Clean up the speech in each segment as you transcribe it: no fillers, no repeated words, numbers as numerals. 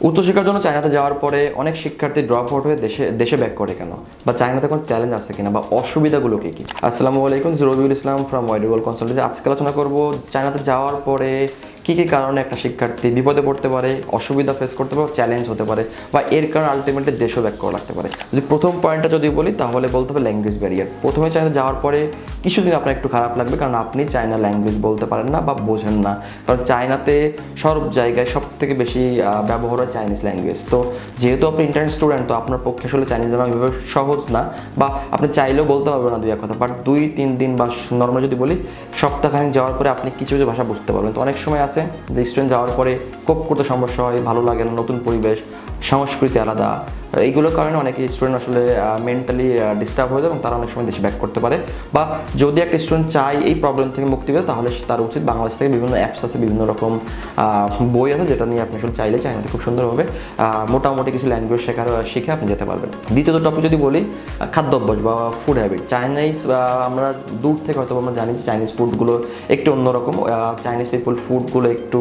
উচ্চশিক্ষার জন্য চায়নাতে যাওয়ার পরে অনেক শিক্ষার্থী ড্রপ আউট হয়ে দেশে দেশে ব্যাক করে কেন, বা চায়নাতে কোনো চ্যালেঞ্জ আছে কিনা, বা অসুবিধাগুলো কী কী? আসসালামু আলাইকুম, রবিউল ইসলাম ফ্রম ওয়াইডওয়াল কনসালটেন্সি। আজকে আলোচনা করব চায়নাতে যাওয়ার পরে কী কী কারণে একটা শিক্ষার্থী বিপদে পড়তে পারে, অসুবিধা ফেস করতে পারে, চ্যালেঞ্জ হতে পারে, বা এর কারণে আলটিমেটলি দেশও ব্যাক করা লাগতে পারে। যদি প্রথম পয়েন্টটা যদি বলি তাহলে বলতে হবে ল্যাঙ্গুয়েজ ব্যারিয়ার। প্রথমে চায়নাতে যাওয়ার পরে কিছুদিন আপনার একটু খারাপ লাগবে, কারণ আপনি চায়না ল্যাঙ্গুয়েজ বলতে পারেন না বা বোঝেন না। কারণ চায়নাতে সব জায়গায় সব থেকে বেশি ব্যবহার হয় চাইনিজ ল্যাঙ্গুয়েজ। তো যেহেতু আপনি ইন্টারন্যাশনাল স্টুডেন্ট, তো আপনার পক্ষে আসলে চাইনিজ জানা ওইভাবে সহজ না, বা আপনি চাইলেও বলতে পারবেন না দুই এক কথা। বাট 2-3 দিন বা নর্মাল যদি বলি সপ্তাহখানেক যাওয়ার পরে আপনি কিছু কিছু ভাষা বুঝতে পারবেন। তো অনেক সময় আছে যে স্টুডেন্ট যাওয়ার পরে কোপ করতে সমস্যা হয়, ভালো লাগে না, নতুন পরিবেশ, সংস্কৃতি আলাদা, এইগুলোর কারণে অনেকে স্টুডেন্ট আসলে মেন্টালি ডিস্টার্ব হয়ে যায় এবং তারা অনেক সময় দেশে ব্যাক করতে পারে। বা যদি একটা স্টুডেন্ট চায় এই প্রবলেম থেকে মুক্তি পেতে, তাহলে তার উচিত বাংলাদেশ থেকে বিভিন্ন অ্যাপস আছে, বিভিন্ন রকম বই আছে, যেটা নিয়ে আপনি আসলে চাইলে চাইনাতে খুব সুন্দরভাবে মোটামুটি কিছু ল্যাঙ্গুয়েজ শিখে আপনি যেতে পারবেন। দ্বিতীয়ত টপিক যদি বলি খাদ্যাভ্যাস বা ফুড হ্যাবিট। চাইনিজ আমরা দূর থেকে হয়তো আমরা জানি যে চাইনিজ ফুডগুলো একটু অন্যরকম। চাইনিজ পিপল ফুডগুলো একটু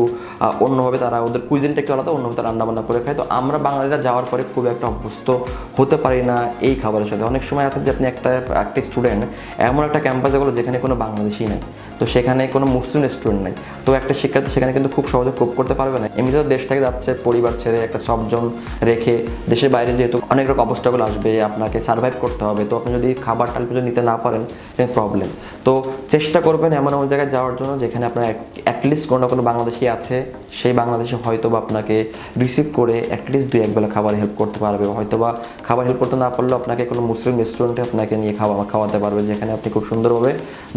অন্যভাবে, তারা ওদের কুইজিনটা একটু আলাদা, অন্যভাবে তারা রান্নাবান্না করে খায়। তো আমরা বাঙালিরা যাওয়ার পরে খুব একটা অভ্যস্ত হতে পারি না এই খাবারের সাথে। অনেক সময় আছে যে আপনি একটা স্টুডেন্ট এমন একটা ক্যাম্পাসে গেলো যেখানে কোনো বাংলাদেশি নেই, তো সেখানে কোনো মুসলিম স্টুডেন্ট নেই, তো একটা শিক্ষার্থী সেখানে কিন্তু খুব সহজে কোপ করতে পারবে না। এমনিতে দেশ থেকে যাচ্ছে পরিবার ছেড়ে, একটা সবজন রেখে দেশের বাইরে, যেহেতু অনেক রকম অবস্টাকল আসবে, আপনাকে সার্ভাইভ করতে হবে। তো আপনি যদি খাবার টাল কিছু নিতে না পারেন, এটা প্রবলেম। তো চেষ্টা করবেন এমন এমন জায়গায় যাওয়ার জন্য যেখানে আপনার অ্যাটলিস্ট কোনো না কোনো বাংলাদেশি আছে, সেই বাংলাদেশি হয়তো বা আপনাকে রিসিভ করে অ্যাটলিস্ট 2-1 বেলা খাবার হেল্প করতে পারবে। হয়তো বা খাবার হেল্প করতে না পারলেও আপনাকে কোনো মুসলিম রেস্টুরেন্টে আপনাকে নিয়ে খাওয়াতে পারবে, যেখানে আপনি খুব সুন্দরভাবে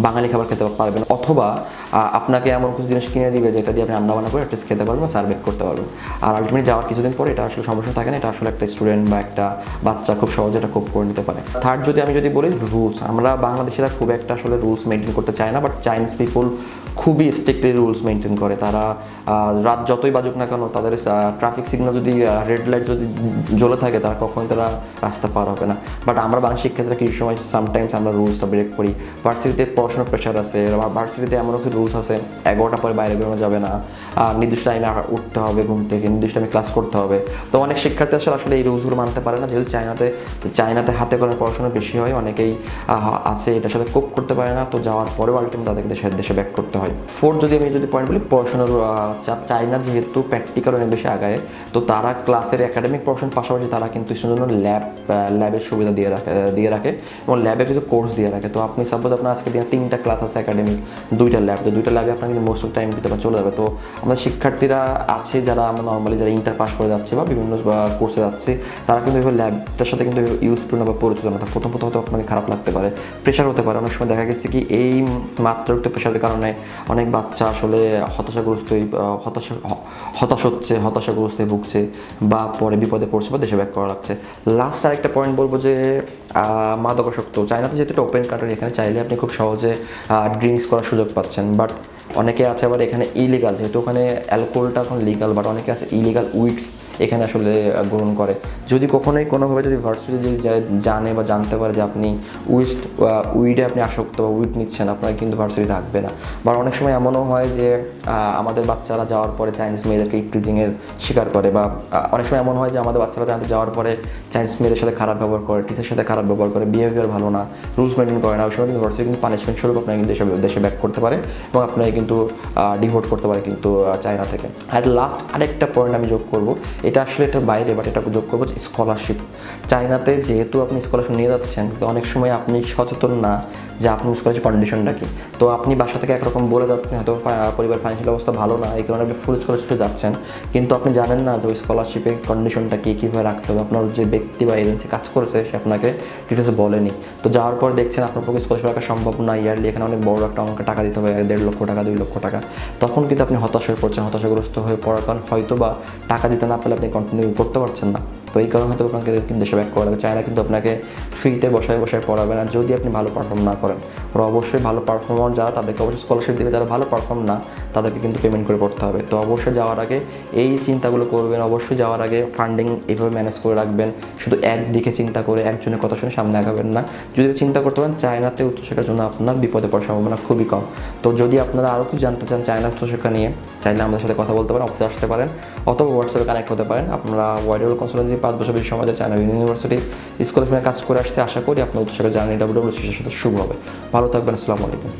বাঙালি খাবার খেতে পারবেন। অথবা আপনাকে এমন কিছু জিনিস কিনে দিবে যেটা দিয়ে আপনি রান্নাবান্না করে অ্যাটলিস্ট খেতে পারবেন, সার্ভ করতে পারবেন। আর আলটিমেটলি যাওয়ার কিছুদিন পরে এটা আসলে সমস্যা থাকে না, এটা আসলে একটা স্টুডেন্ট বা একটা বাচ্চা খুব সহজে এটা কোপ করে নিতে পারে। থার্ড যদি বলি রুলস, আমরা বাংলাদেশিরা খুব একটা আসলে রুলস মেনটেন করতে চাই না, বাট চাইনিজ পিপল খুবই স্ট্রিক্টলি রুলস মেনটেন করে। তারা রাত যতই বাজুক না কেন, তাদের ট্রাফিক সিগন্যাল যদি রেড লাইট যদি জ্বলে থাকে, তারা কখনোই তারা রাস্তা পার হবে না। বাট আমরা বাংলা শিক্ষার্থীরা কিছু সময় সামটাইমস আমরা রুলসটা ব্রেক করি। ভার্সিটিতে পড়াশোনার প্রেশার আছে, ভার্সিটিতে এমন কিছু রুলস আছে, 11টার পরে বাইরে বেরোনো যাবে না, নির্দিষ্ট টাইমে উঠতে হবে ঘুম থেকে, নির্দিষ্ট টাইমে ক্লাস করতে হবে। তো অনেক শিক্ষার্থী আসলে এই রুলসগুলো মানতে পারে না, যেহেতু চায়নাতে হাতে করে পড়াশোনা বেশি হয়, অনেকেই আছে এটার সাথে কোপ করতে পারে না। তো যাওয়ার পরেও আলটিমেটলি তাদেরকে দেশে ব্যাক করতে হয়। ফোর্থ যদি পয়েন্ট বলি পড়াশোনার চাপ। চায়না যেহেতু প্র্যাকটিক্যাল অনেক বেশি আগায়, তো তারা ক্লাসের একাডেমিক পড়াশোনার পাশাপাশি তারা কিন্তু স্টুডেন্টের জন্য ল্যাবের সুবিধা দিয়ে রাখে এবং ল্যাবে কিছু কোর্স দিয়ে রাখে। তো আপনি সাপোজ আপনার আজকে দিনে 3টা ক্লাস আছে একাডেমিক, 2টা ল্যাব, তো 2টা ল্যাবে আপনার কিন্তু মোস্ট অফ টাইম দিতে চলে যাবে। তো আমাদের শিক্ষার্থীরা আছে যারা আমরা নর্মালি যারা ইন্টার পাস করে যাচ্ছে বা বিভিন্ন কোর্সে যাচ্ছে, তারা কিন্তু এভাবে ল্যাবটার সাথে কিন্তু ইউজ টু না বা পরিচিত না। প্রথম হয়তো আপনাকে খারাপ লাগতে পারে, প্রেশার হতে পারে। অনেক সময় দেখা গেছে কি এই মাত্রাতিরিক্ত প্রেশারের কারণে অনেক বাচ্চা আসলে হতাশাগ্রস্ত হয়ে ভুগছে, বা পরে বিপদে পড়ছে বা দেশে ব্যাক করা লাগছে। লাস্ট আরেকটা পয়েন্ট বলবো যে মাদকাসক্ত। চায়নাতে যেহেতু একটা ওপেন কান্ট্রি, এখানে চাইলে আপনি খুব সহজে ড্রিঙ্কস করার সুযোগ পাচ্ছেন। বাট অনেকে আছে আবার এখানে ইলিগাল, যেহেতু ওখানে অ্যালকোহলটা এখন লিগাল, বাট অনেকে আছে ইলিগাল উইডস এখানে আসলে গ্রহণ করে। যদি কখনোই কোনোভাবে যদি ভার্সিটি যদি জানে বা জানতে পারে যে আপনি উইডে আপনি আসক্ত বা উইড নিচ্ছেন, আপনারা কিন্তু ভার্সিটি রাখবে না। বা অনেক সময় এমনও হয় যে আমাদের বাচ্চারা যাওয়ার পরে চাইনিজ মেয়েদেরকে ইপটিজিংয়ের শিকার করে, বা অনেক সময় এমন হয় যে আমাদের বাচ্চারা জানতে যাওয়ার পরে চাইনিজ মেয়েদের সাথে খারাপ ব্যবহার করে, টিচারের সাথে খারাপ ব্যবহার করে, বিহেভিয়ার ভালো না, রুলস মেনটেন করে না। ওই সময় কিন্তু ভার্সিটি কিন্তু পানিশমেন্ট স্বরূপ আপনাকে কিন্তু দেশে ব্যাক করতে পারে এবং আপনাকে কিন্তু ডিভোট করতে পারে কিন্তু চায়না থেকে। আর লাস্ট আরেকটা পয়েন্ট আমি যোগ করবো, এটা আসলে এটার বাইরে, বাট এটা যোগ করবো স্কলারশিপ। চায়নাতে যেহেতু আপনি স্কলারশিপ নিয়ে যাচ্ছেন, তো অনেক সময় আপনি সচেতন না যে আপনি স্কলারশিপ কন্ডিশনটা কি। তো আপনি বাসা থেকে একরকম বলে যাচ্ছেন, হয়তো পরিবার ফাইন্যান্সিয়াল অবস্থা ভালো না, এই কারণে আপনি ফুল স্কলারশিপে যাচ্ছেন, কিন্তু আপনি জানেন না যে ওই স্কলারশিপের কন্ডিশনটা কীভাবে রাখতে হবে। আপনার যে ব্যক্তি বা এজেন্সি কাজ করেছে সে আপনাকে ডিটেলসে বলেনি। তো যাওয়ার পর দেখছেন আপনার পক্ষে স্কলারশিপ রাখা সম্ভব না, ইয়ারলি এখানে অনেক বড় একটা অঙ্ক টাকা দিতে হবে, 1.5 লক্ষ টাকা, 2 লক্ষ টাকা। তখন কিন্তু আপনি হতাশ হয়ে পড়ছেন, হতাশাগ্রস্ত হয়ে পড়ার কারণ হয়তো বা টাকা দিতে না পারলে আপনি কন্টিনিউ করতে পারছেন না। তো এই কারণে হয়তো আপনাকে কিন্তু দেশে ব্যাক করা লাগবে। চায়না কিন্তু আপনাকে ফ্রিতে বসায় পড়াবে না যদি আপনি ভালো পারফর্ম না করেন। ওরা অবশ্যই ভালো পারফর্মার যারা তাদেরকে অবশ্যই স্কলারশিপ দেবে, যারা ভালো পারফর্ম না তাদেরকে কিন্তু পেমেন্ট করে পড়তে হবে। তো অবশ্যই যাওয়ার আগে এই চিন্তাগুলো করবেন, অবশ্যই যাওয়ার আগে ফান্ডিং এইভাবে ম্যানেজ করে রাখবেন। শুধু একদিকে চিন্তা করে একজনের কথা শুনে সামনে আগাবেন না। যদি চিন্তা করতে পারেন চায়নাতে উচ্চশিক্ষার জন্য আপনার বিপদে পড়ার সম্ভাবনা খুবই কম। তো যদি আপনারা আরও কিছু জানতে চান চায়না উচ্চশিক্ষা নিয়ে, চাইলে আমাদের সাথে কথা বলতে পারেন, অফিসে আসতে পারেন অথবা হোয়াটসঅ্যাপে কানেক্ট হতে পারেন। আপনারা ওয়াইডওয়ার্ল্ড কনসালটেন্সি 5 বছর বেশি সময় চায়না ইউনিভার্সিটি স্কলারশিপে কাজ করে আসছে। আশা করি আপনার উচ্চশিক্ষার জার্নি WWC's সাথে শুভ হবে। ভালো থাকবেন। আসসালামু আলাইকুম।